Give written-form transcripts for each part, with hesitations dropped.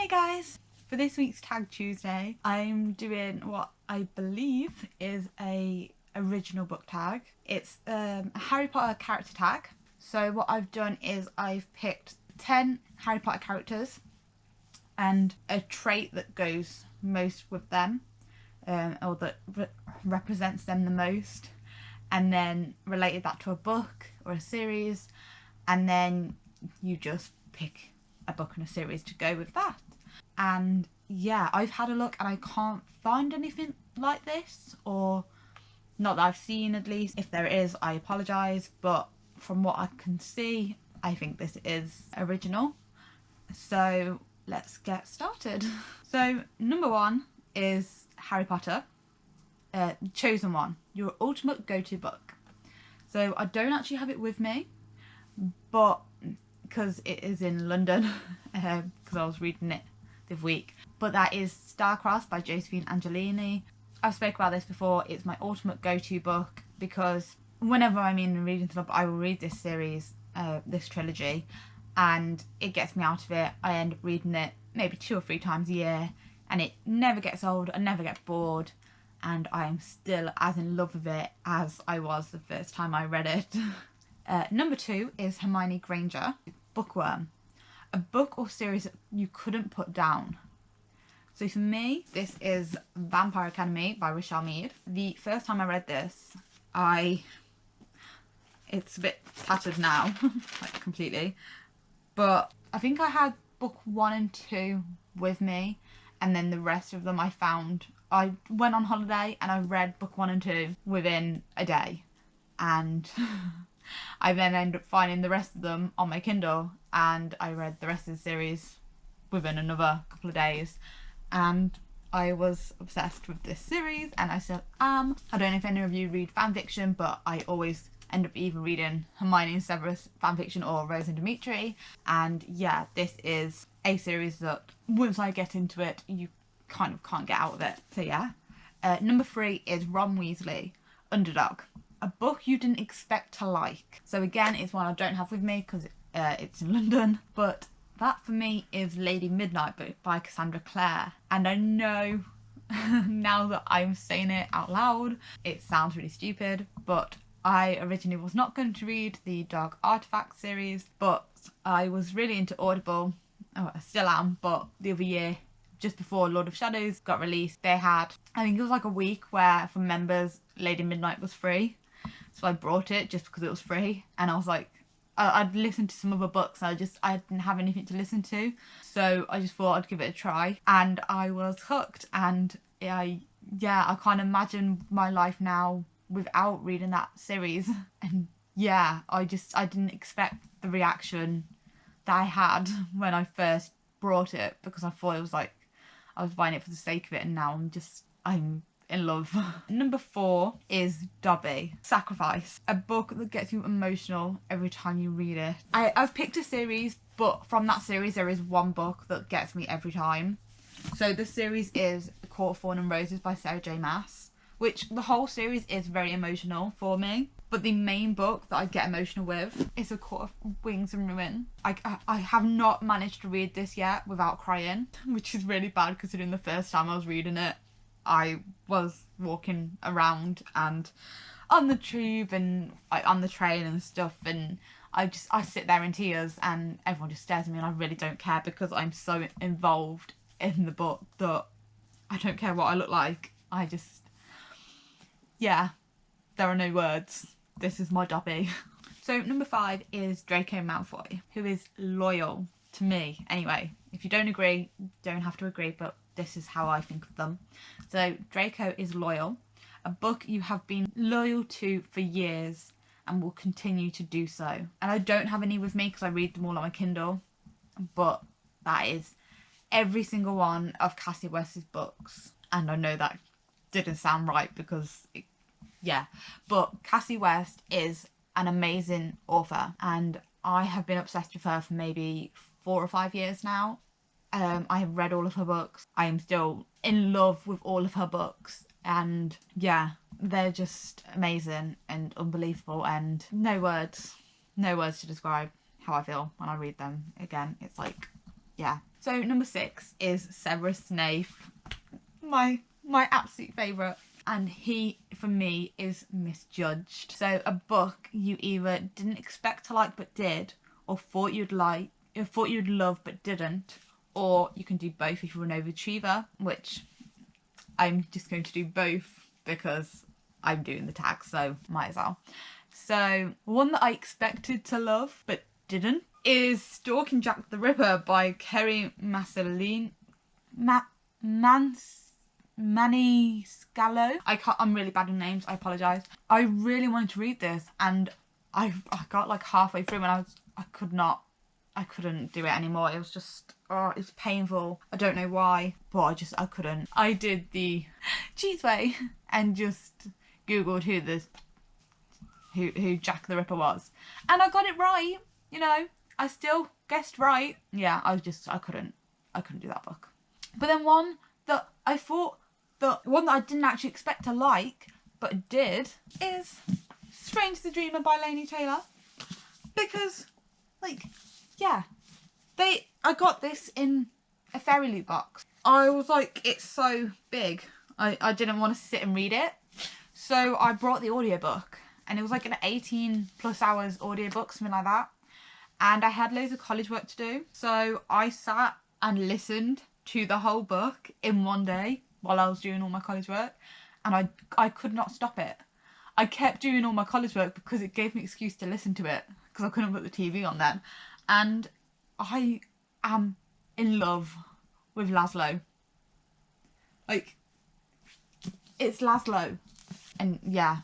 Hey guys! For this week's Tag Tuesday, I'm doing what I believe is a original book tag. It's a Harry Potter character tag. So what I've done is I've picked 10 Harry Potter characters and a trait that goes most with them, or that represents them the most, and then related that to a book or a series, and then you just pick a book and a series to go with that. And yeah, I've had a look and I can't find anything like this, or not that I've seen at least. If there is, I apologise, but from what I can see, I think this is original. So let's get started. So number 1 is Harry Potter, Chosen One, your ultimate go-to book. So I don't actually have it with me, but because it is in London, because I was reading it this week. But that is Starcrossed by Josephine Angelini. I've spoken about this before. It's my ultimate go-to book because whenever I'm in a reading club, I will read this series, this trilogy, and it gets me out of it. I end up reading it maybe 2 or 3 times a year, and it never gets old. I never get bored, and I am still as in love with it as I was the first time I read it. Number 2 is Hermione Granger, Bookworm, a book or series that you couldn't put down. So for me, this is Vampire Academy by Rochelle Mead. The first time I read this, it's a bit tattered now, like completely, but I think I had book 1 and 2 with me, and then the rest of them I went on holiday and I read book 1 and 2 within a day, and I then ended up finding the rest of them on my Kindle, and I read the rest of the series within another couple of days, and I was obsessed with this series, and I still am. I don't know if any of you read fanfiction, but I always end up either reading Hermione and Severus fanfiction or Rose and Dimitri, and yeah, this is a series that once I get into it, you kind of can't get out of it. So yeah. Number 3 is Ron Weasley, Underdog, a book you didn't expect to like. So again, it's one I don't have with me because it's in London, but that for me is Lady Midnight by Cassandra Clare. And I know now that I'm saying it out loud, it sounds really stupid, but I originally was not going to read the Dark Artifact series, but I was really into Audible. Oh, I still am, but the other year, just before Lord of Shadows got released, they had, I think it was like a week where for members Lady Midnight was free. So I brought it just because it was free, and I was like, I'd listened to some other books, I didn't have anything to listen to, so I just thought I'd give it a try, and I was hooked. And I can't imagine my life now without reading that series. And yeah, I didn't expect the reaction that I had when I first brought it, because I thought it was like I was buying it for the sake of it, and now I'm in love. Number 4 is Dobby, Sacrifice, a book that gets you emotional every time you read it. I've picked a series, but from that series there is one book that gets me every time. So the series is The Court of Thorn and Roses by Sarah J Maas, which the whole series is very emotional for me, but the main book that I get emotional with is A Court of Wings and Ruin. I have not managed to read this yet without crying, which is really bad considering the first time I was reading it, I was walking around and on the tube and on the train and stuff, and I sit there in tears, and everyone just stares at me, and I really don't care because I'm so involved in the book that I don't care what I look like. Yeah, there are no words. This is my Dobby. So number 5 is Draco Malfoy, who is loyal to me. Anyway, if you don't agree, you don't have to agree, but this is how I think of them. So Draco is loyal, a book you have been loyal to for years and will continue to do so. And I don't have any with me because I read them all on my Kindle, but that is every single one of Cassie West's books. And I know that didn't sound right because but Cassie West is an amazing author, and I have been obsessed with her for maybe 4 or 5 years now. I have read all of her books. I am still in love with all of her books, and yeah, they're just amazing and unbelievable, and no words to describe how I feel when I read them. Again, it's like yeah. So number 6 is Severus Snape. My absolute favourite. And he, for me, is Misjudged. So a book you either didn't expect to like but did, or thought you'd love but didn't, or you can do both if you're an overachiever, which I'm just going to do both because I'm doing the tag, so might as well. So one that I expected to love but didn't is Stalking Jack the Ripper by Kerry Maniscalco. I'm really bad with names, I apologise. I really wanted to read this and I got like halfway through and I couldn't do it anymore. It was just, oh, it was painful. I don't know why, but I couldn't. I did the cheese way and just Googled who Jack the Ripper was. And I got it right, you know. I still guessed right. Yeah, I couldn't do that book. But then one that I didn't actually expect to like, but did, is Strange the Dreamer by Laini Taylor. Because, like, yeah, I got this in a Fairy Loot box. I was like, it's so big. I didn't want to sit and read it. So I brought the audiobook. And it was like an 18+ hours audiobook, something like that. And I had loads of college work to do. So I sat and listened to the whole book in one day while I was doing all my college work. And I could not stop it. I kept doing all my college work because it gave me an excuse to listen to it. Because I couldn't put the TV on then. And I am in love with Laszlo. Like, it's Laszlo. And yeah,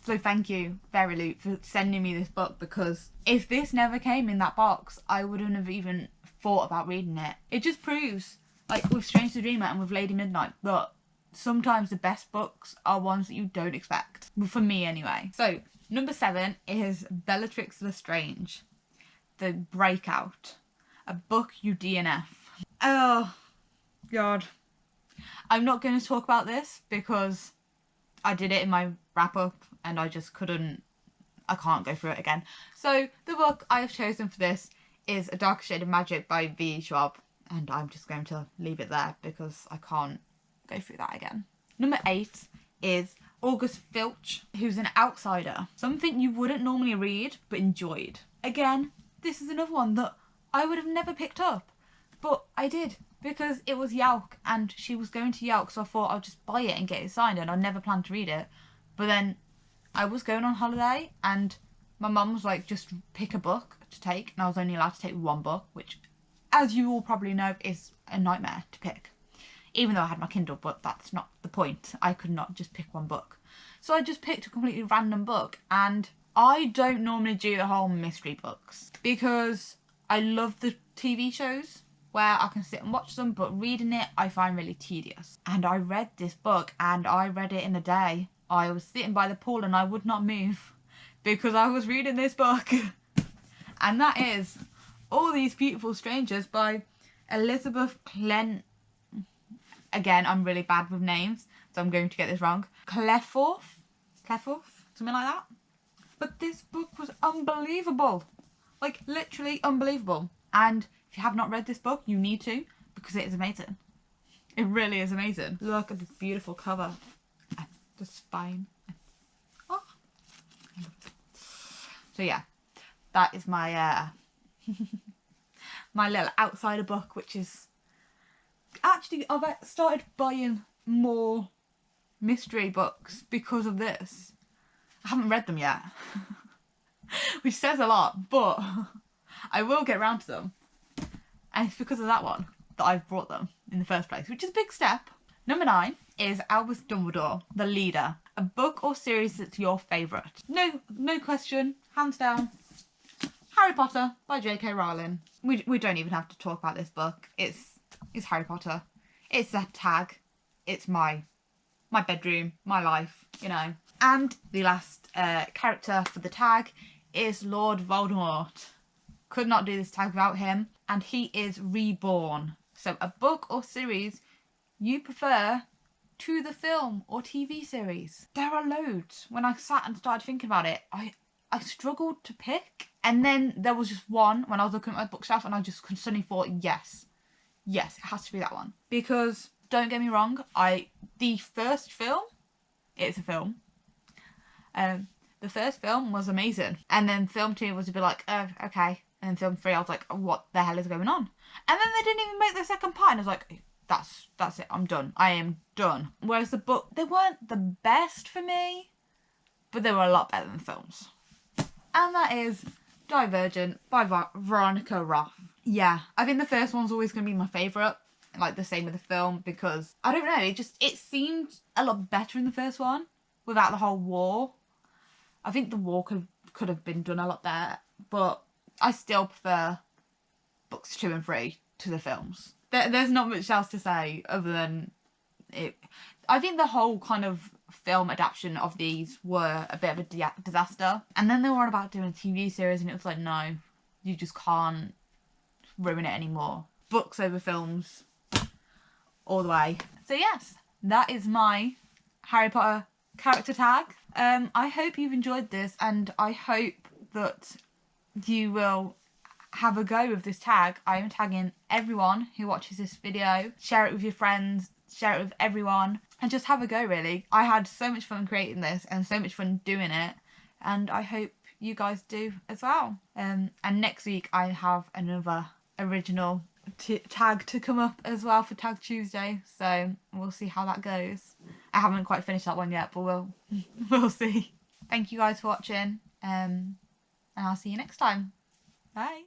so thank you, Fairy Loot, for sending me this book, because if this never came in that box, I wouldn't have even thought about reading it. It just proves, like with Strange the Dreamer and with Lady Midnight, that sometimes the best books are ones that you don't expect. For me, anyway. So, number 7 is Bellatrix Lestrange, The Breakout, a book you DNF. Oh, God. I'm not going to talk about this because I did it in my wrap-up and I can't go through it again. So the book I have chosen for this is A Darker Shade of Magic by V. Schwab, and I'm just going to leave it there because I can't go through that again. Number 8 is August Filch, who's an outsider. Something you wouldn't normally read but enjoyed. Again, this is another one that I would have never picked up, but I did because it was Yelk and she was going to Yelk, so I thought I'll just buy it and get it signed, and I never planned to read it. But then I was going on holiday and my mum was like, just pick a book to take, and I was only allowed to take one book, which, as you all probably know, is a nightmare to pick. Even though I had my Kindle, but that's not the point. I could not just pick one book. So I just picked a completely random book, and I don't normally do the whole mystery books because I love the TV shows where I can sit and watch them, but reading it I find really tedious. And I read this book and I read it in a day. I was sitting by the pool and I would not move because I was reading this book. And that is All These Beautiful Strangers by Elizabeth Clent. Again, I'm really bad with names, so I'm going to get this wrong. Cleforth, something like that. But this book was unbelievable. Like, literally unbelievable. And if you have not read this book, you need to, because it is amazing. It really is amazing. Look at this beautiful cover. And the spine. Oh. So yeah, that is my my little outsider book, which is... Actually, I've started buying more mystery books because of this. I haven't read them yet. Which says a lot, but I will get around to them. And it's because of that one that I've brought them in the first place, which is a big step. Number 9 is Albus Dumbledore, The Leader, a book or series that's your favourite. No question, hands down, Harry Potter by J.K. Rowling. We don't even have to talk about this book. It's Harry Potter. It's a tag. It's my bedroom, my life, you know. And the last character for the tag is Lord Voldemort. Could not do this tag without him. And he is reborn. So a book or series you prefer to the film or TV series. There are loads. When I sat and started thinking about it, I struggled to pick. And then there was just one when I was looking at my bookshelf and I just suddenly thought, yes, it has to be that one. Because, don't get me wrong, the first film, it's a film. The first film was amazing. And then film 2 was a bit like, oh, okay. And then film 3, I was like, what the hell is going on? And then they didn't even make the second part. And I was like, that's it. I'm done. I am done. Whereas the book, they weren't the best for me, but they were a lot better than the films. And that is Divergent by Veronica Roth. Yeah, I think the first one's always going to be my favourite. Like the same with the film, because, I don't know, it seemed a lot better in the first one without the whole war. I think the war could have been done a lot better, but I still prefer books 2 and 3 to the films. There's not much else to say other than it. I think the whole kind of film adaptation of these were a bit of a disaster. And then they were on about doing a TV series and it was like, no, you just can't ruin it anymore. Books over films all the way. So yes, that is my Harry Potter character tag. I hope you've enjoyed this and I hope that you will have a go with this tag. I am tagging everyone who watches this video. Share it with your friends, share it with everyone, and just have a go really. I had so much fun creating this and so much fun doing it, and I hope you guys do as well. And next week I have another original tag to come up as well for Tag Tuesday, so we'll see how that goes. I haven't quite finished that one yet, but we'll see. Thank you guys for watching, and I'll see you next time. Bye.